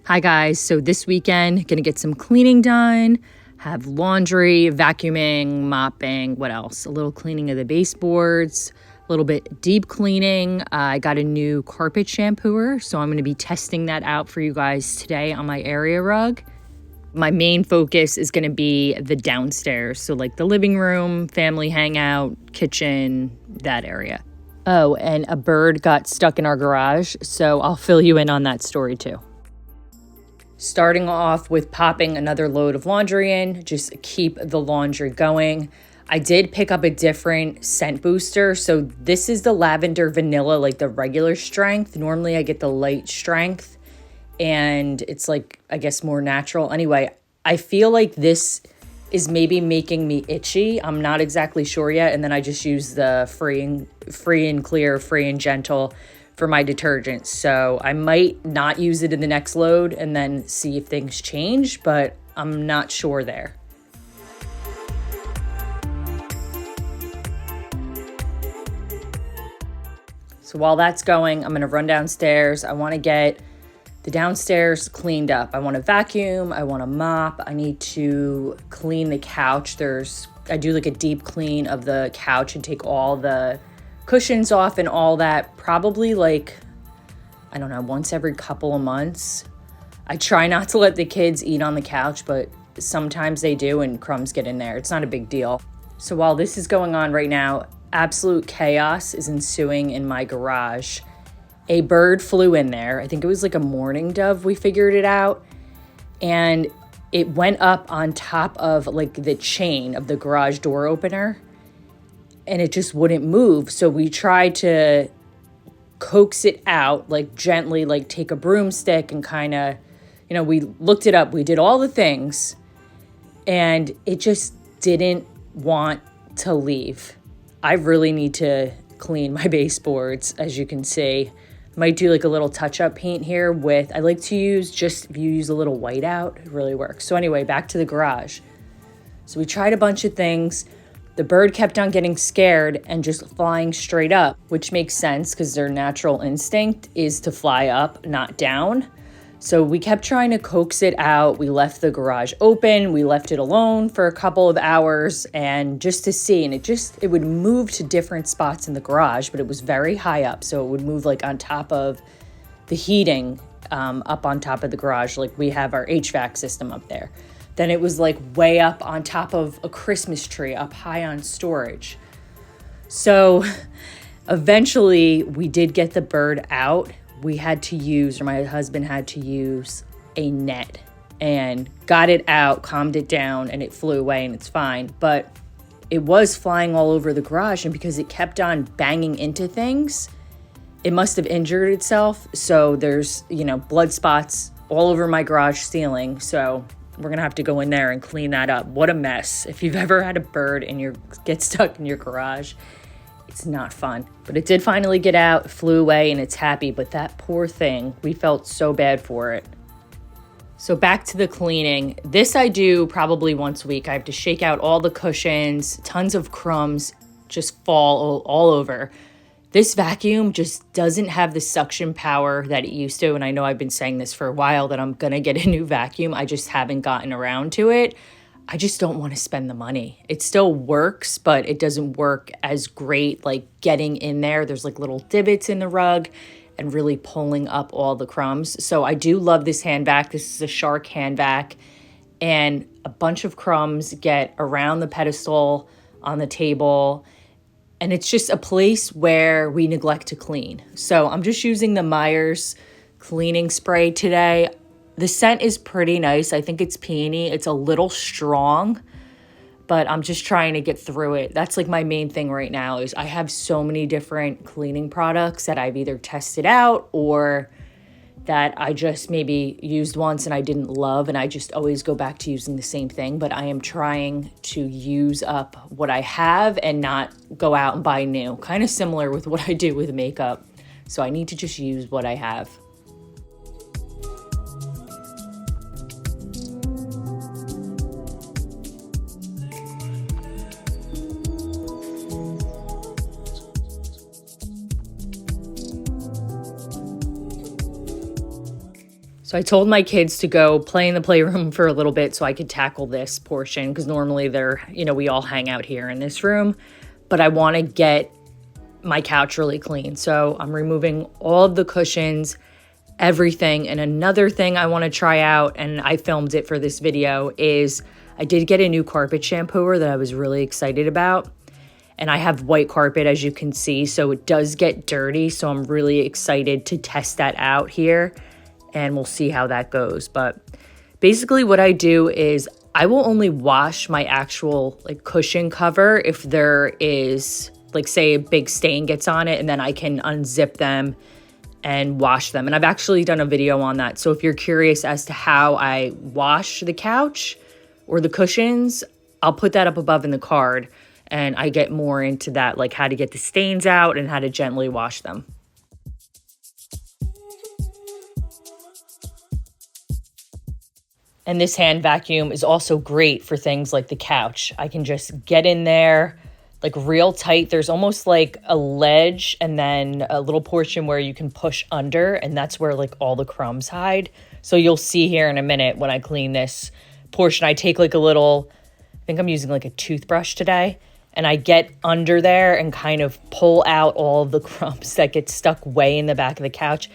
Hi guys, so this weekend, gonna get some cleaning done, have laundry, vacuuming, mopping, what else? A little cleaning of the baseboards, a little bit deep cleaning. I got a new carpet shampooer, so I'm gonna be testing that out for you guys today on my area rug. My main focus is gonna be the downstairs, so like the living room, family hangout, kitchen, that area. Oh, and a bird got stuck in our garage, so I'll fill you in on that story too. Starting off with popping another load of laundry in, just keep the laundry going. I did pick up a different scent booster. So this is the lavender vanilla, like the regular strength. Normally I get the light strength and it's like, I guess, more natural. Anyway, I feel like this is maybe making me itchy. I'm not exactly sure yet. And then I just use the free and clear, free and gentle for my detergent. So I might not use it in the next load and then see if things change, but I'm not sure there. So while that's going, I'm gonna run downstairs. I wanna get the downstairs cleaned up. I wanna vacuum, I wanna mop, I need to clean the couch. I do like a deep clean of the couch and take all the cushions off and all that, probably like, I don't know, once every couple of months. I try not to let the kids eat on the couch, but sometimes they do and crumbs get in there. It's not a big deal. So while this is going on right now, absolute chaos is ensuing in my garage. A bird flew in there. I think it was like a mourning dove, we figured it out. And it went up on top of like the chain of the garage door opener, and it just wouldn't move. So we tried to coax it out, like gently, like take a broomstick and kind of, we looked it up. We did all the things and it just didn't want to leave. I really need to clean my baseboards, as you can see. Might do like a little touch-up paint here with, I like to use if you use a little whiteout, it really works. So anyway, back to the garage. So we tried a bunch of things. The bird kept on getting scared and just flying straight up, which makes sense because their natural instinct is to fly up, not down. So we kept trying to coax it out. We left the garage open. We left it alone for a couple of hours and just to see, and it would move to different spots in the garage, but it was very high up. So it would move like on top of the heating, up on top of the garage. Like we have our HVAC system up there. Then it was like way up on top of a Christmas tree, up high on storage. So eventually we did get the bird out. My husband had to use a net and got it out, calmed it down, and it flew away and it's fine. But it was flying all over the garage, and because it kept on banging into things, it must have injured itself. So there's, blood spots all over my garage ceiling. So we're gonna have to go in there and clean that up. What a mess. If you've ever had a bird get stuck in your garage, it's not fun. But it did finally get out, flew away, and it's happy. But that poor thing, we felt so bad for it. So back to the cleaning. This I do probably once a week. I have to shake out all the cushions, tons of crumbs just fall all over. This vacuum just doesn't have the suction power that it used to. And I know I've been saying this for a while that I'm going to get a new vacuum. I just haven't gotten around to it. I just don't want to spend the money. It still works, but it doesn't work as great like getting in there. There's like little divots in the rug and really pulling up all the crumbs. So I do love this hand vac. This is a Shark hand vac, and a bunch of crumbs get around the pedestal on the table. And it's just a place where we neglect to clean. So I'm just using the Myers cleaning spray today. The scent is pretty nice. I think it's peony. It's a little strong, but I'm just trying to get through it. That's like my main thing right now is I have so many different cleaning products that I've either tested out or that I just maybe used once and I didn't love, and I just always go back to using the same thing. But I am trying to use up what I have and not go out and buy new. Kind of similar with what I do with makeup. So I need to just use what I have. So I told my kids to go play in the playroom for a little bit so I could tackle this portion, because normally we all hang out here in this room, but I want to get my couch really clean. So I'm removing all of the cushions, everything. And another thing I want to try out, and I filmed it for this video, is I did get a new carpet shampooer that I was really excited about. And I have white carpet, as you can see, so it does get dirty. So I'm really excited to test that out here, and we'll see how that goes. But basically what I do is I will only wash my actual like cushion cover if there is, like, say a big stain gets on it, and then I can unzip them and wash them. And I've actually done a video on that. So if you're curious as to how I wash the couch or the cushions, I'll put that up above in the card, and I get more into that, like how to get the stains out and how to gently wash them. And this hand vacuum is also great for things like the couch. I can just get in there like real tight. There's almost like a ledge and then a little portion where you can push under, and that's where like all the crumbs hide. So you'll see here in a minute when I clean this portion, I take like a little, I think I'm using like a toothbrush today, and I get under there and kind of pull out all of the crumbs that get stuck way in the back of the couch.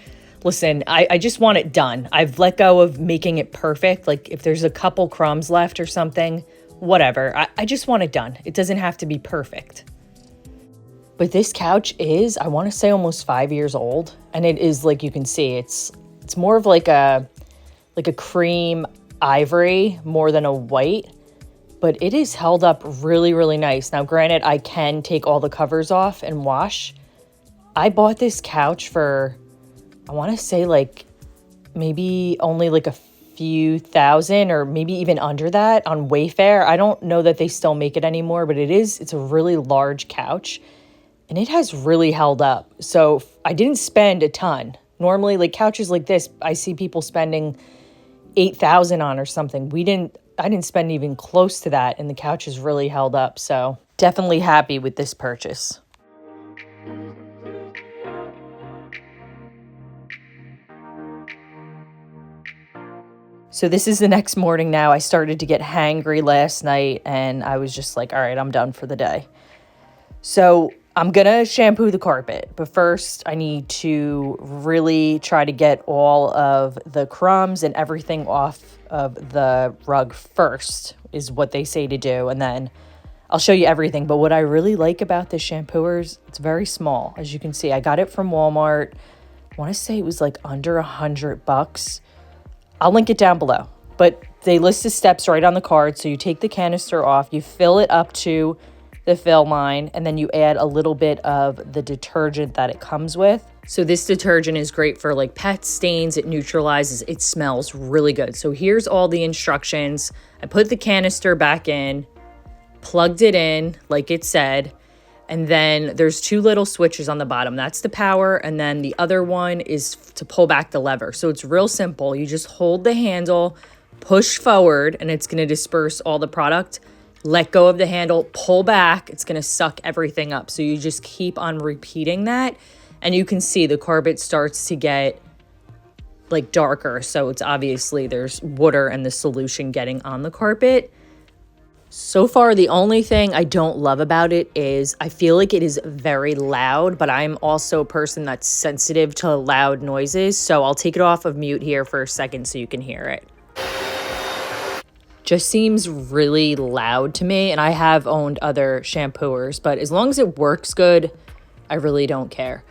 Listen, I just want it done. I've let go of making it perfect. Like if there's a couple crumbs left or something, whatever. I just want it done. It doesn't have to be perfect. But this couch is, I want to say, almost 5 years old. And it is, like you can see, it's more of like a cream ivory more than a white. But it is held up really, really nice. Now, granted, I can take all the covers off and wash. I bought this couch for, I want to say like maybe only like a few thousand, or maybe even under that, on Wayfair. I don't know that they still make it anymore, but it's a really large couch, and it has really held up. So I didn't spend a ton. Normally, like couches like this, I see people spending $8,000 on or something. I didn't spend even close to that, and the couch has really held up. So definitely happy with this purchase. So this is the next morning now. I started to get hangry last night, and I was just like, all right, I'm done for the day. So I'm going to shampoo the carpet. But first, I need to really try to get all of the crumbs and everything off of the rug first, is what they say to do. And then I'll show you everything. But what I really like about this shampooer is it's very small. As you can see, I got it from Walmart. I want to say it was like under $100. I'll link it down below, but they list the steps right on the card. So you take the canister off, you fill it up to the fill line, and then you add a little bit of the detergent that it comes with. So this detergent is great for like pet stains. It neutralizes, it smells really good. So here's all the instructions. I put the canister back in, plugged it in like it said, and then there's two little switches on the bottom. That's the power, and then the other one is to pull back the lever. So it's real simple. You just hold the handle, push forward, and it's going to disperse all the product. Let go of the handle, pull back. It's going to suck everything up. So you just keep on repeating that, and you can see the carpet starts to get like darker. So it's obviously there's water and the solution getting on the carpet. So far, the only thing I don't love about it is I feel like it is very loud, but I'm also a person that's sensitive to loud noises. So I'll take it off of mute here for a second so you can hear it. Just seems really loud to me, and I have owned other shampooers, but as long as it works good, I really don't care.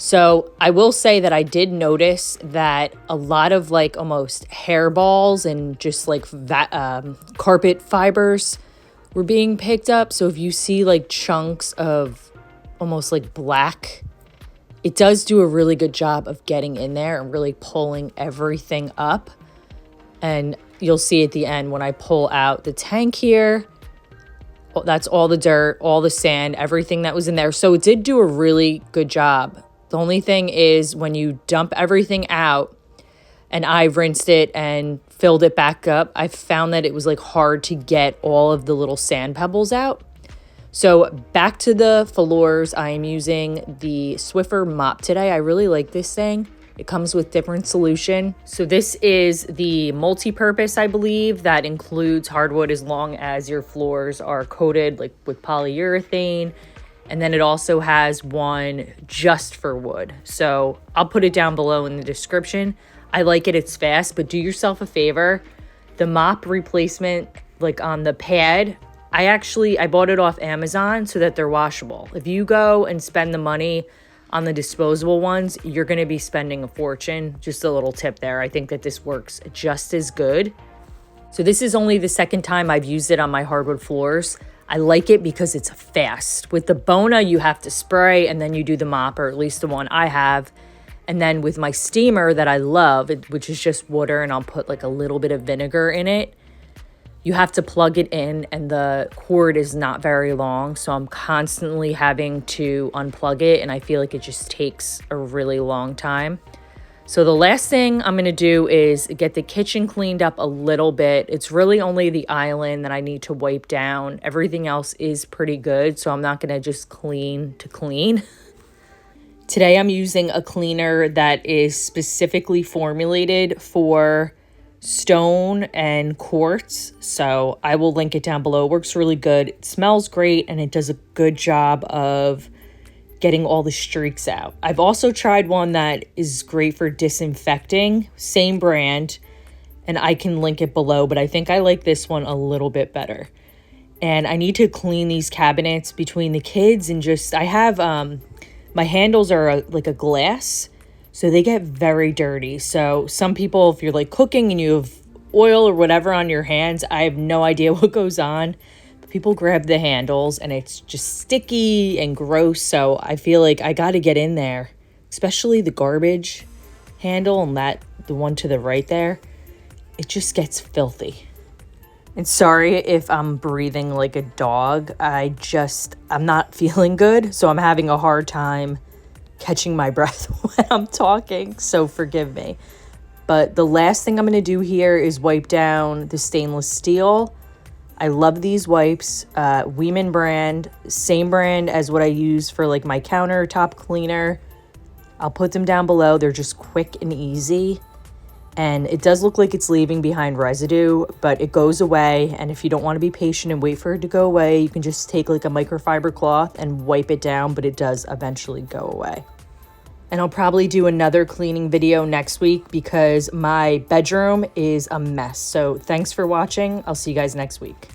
So I will say that I did notice that a lot of like almost hairballs and just like carpet fibers were being picked up. So if you see like chunks of almost like black, it does do a really good job of getting in there and really pulling everything up. And you'll see at the end when I pull out the tank here, that's all the dirt, all the sand, everything that was in there. So it did do a really good job. The only thing is when you dump everything out, and I rinsed it and filled it back up, I found that it was like hard to get all of the little sand pebbles out. So back to the floors, I am using the Swiffer mop today. I really like this thing. It comes with different solution. So this is the multi-purpose, I believe, that includes hardwood as long as your floors are coated like with polyurethane. And then it also has one just for wood. So I'll put it down below in the description. I like it, it's fast, but do yourself a favor. The mop replacement, like on the pad, I bought it off Amazon so that they're washable. If you go and spend the money on the disposable ones, you're gonna be spending a fortune. Just a little tip there. I think that this works just as good. So this is only the second time I've used it on my hardwood floors. I like it because it's fast. With the Bona, you have to spray and then you do the mop, or at least the one I have. And then with my steamer that I love, which is just water, and I'll put like a little bit of vinegar in it, you have to plug it in and the cord is not very long. So I'm constantly having to unplug it and I feel like it just takes a really long time. So the last thing I'm gonna do is get the kitchen cleaned up a little bit. It's really only the island that I need to wipe down. Everything else is pretty good, so I'm not gonna just clean to clean. Today I'm using a cleaner that is specifically formulated for stone and quartz. So I will link it down below. It works really good. It smells great and it does a good job of getting all the streaks out. I've also tried one that is great for disinfecting, same brand, and I can link it below, but I think I like this one a little bit better. And I need to clean these cabinets between the kids and just, I have, my handles are like a glass, so they get very dirty. So some people, if you're like cooking and you have oil or whatever on your hands, I have no idea what goes on. But people grab the handles and it's just sticky and gross. So I feel like I got to get in there, especially the garbage handle and the one to the right there. It just gets filthy. And sorry if I'm breathing like a dog. I'm not feeling good, so I'm having a hard time catching my breath when I'm talking, so forgive me. But the last thing I'm going to do here is wipe down the stainless steel. I love these wipes, Weiman brand, same brand as what I use for like my countertop cleaner. I'll put them down below. They're just quick and easy. And it does look like it's leaving behind residue, but it goes away. And if you don't want to be patient and wait for it to go away, you can just take like a microfiber cloth and wipe it down, but it does eventually go away. And I'll probably do another cleaning video next week because my bedroom is a mess. So thanks for watching. I'll see you guys next week.